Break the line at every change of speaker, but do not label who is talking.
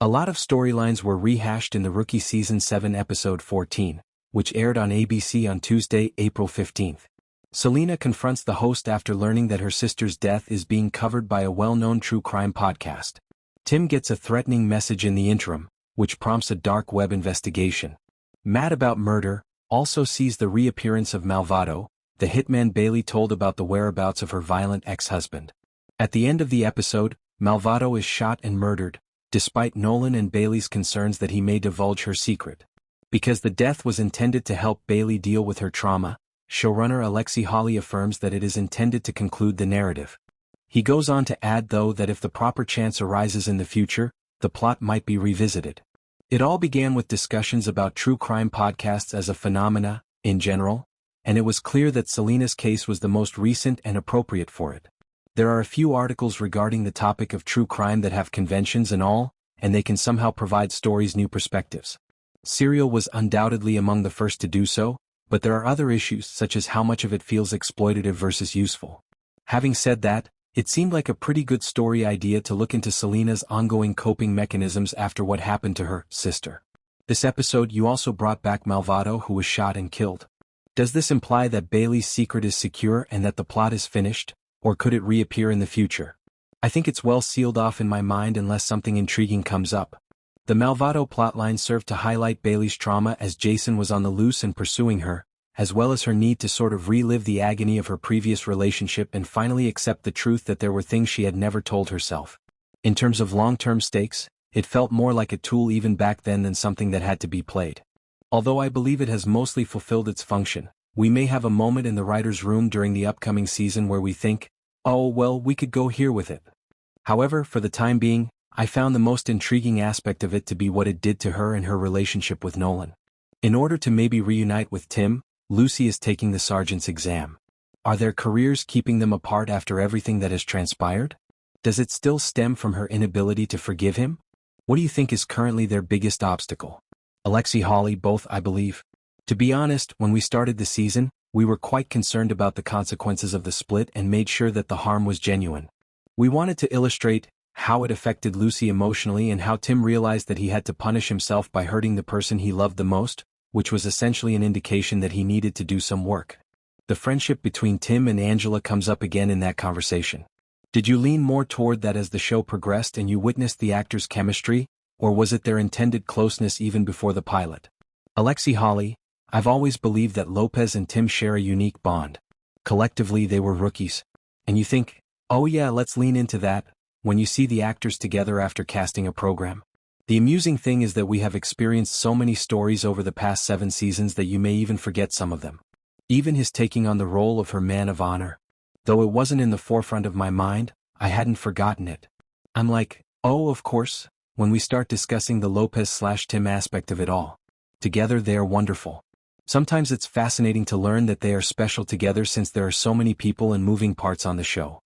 A lot of storylines were rehashed in the rookie season 7 episode 14, which aired on ABC on Tuesday, April 15th. Celina confronts the host after learning that her sister's death is being covered by a well-known true crime podcast. Tim gets a threatening message in the interim, which prompts a dark web investigation. Mad About Murder also sees the reappearance of Malvado, the hitman Bailey told about the whereabouts of her violent ex-husband. At the end of the episode, Malvado is shot and murdered, despite Nolan and Bailey's concerns that he may divulge her secret. Because the death was intended to help Bailey deal with her trauma, showrunner Alexi Hawley affirms that it is intended to conclude the narrative. He goes on to add, though, that if the proper chance arises in the future, the plot might be revisited. It all began with discussions about true crime podcasts as a phenomena, in general, and it was clear that Celina's case was the most recent and appropriate for it. There are a few articles regarding the topic of true crime that have conventions and all, and they can somehow provide stories new perspectives. Serial was undoubtedly among the first to do so, but there are other issues such as how much of it feels exploitative versus useful. Having said that, it seemed like a pretty good story idea to look into Celina's ongoing coping mechanisms after what happened to her sister. This episode you also brought back Malvado, who was shot and killed. Does this imply that Bailey's secret is secure and that the plot is finished, or could it reappear in the future? I think it's well sealed off in my mind unless something intriguing comes up. The Malvado plotline served to highlight Bailey's trauma as Jason was on the loose and pursuing her, as well as her need to sort of relive the agony of her previous relationship and finally accept the truth that there were things she had never told herself. In terms of long-term stakes, it felt more like a tool even back then than something that had to be played. Although I believe it has mostly fulfilled its function, we may have a moment in the writer's room during the upcoming season where we think, oh well, we could go here with it. However, for the time being, I found the most intriguing aspect of it to be what it did to her and her relationship with Nolan. In order to maybe reunite with Tim, Lucy is taking the sergeant's exam. Are their careers keeping them apart after everything that has transpired? Does it still stem from her inability to forgive him? What do you think is currently their biggest obstacle? Alexi Hawley, both, I believe. To be honest, when we started the season, we were quite concerned about the consequences of the split and made sure that the harm was genuine. We wanted to illustrate how it affected Lucy emotionally and how Tim realized that he had to punish himself by hurting the person he loved the most, which was essentially an indication that he needed to do some work. The friendship between Tim and Angela comes up again in that conversation. Did you lean more toward that as the show progressed and you witnessed the actors' chemistry, or was it their intended closeness even before the pilot? Alexi Hawley, I've always believed that Lopez and Tim share a unique bond. Collectively they were rookies. And you think, oh yeah, let's lean into that, when you see the actors together after casting a program. The amusing thing is that we have experienced so many stories over the past 7 seasons that you may even forget some of them. Even his taking on the role of her man of honor. Though it wasn't in the forefront of my mind, I hadn't forgotten it. I'm like, oh of course, when we start discussing the Lopez/Tim aspect of it all. Together they are wonderful. Sometimes it's fascinating to learn that they are special together since there are so many people and moving parts on the show.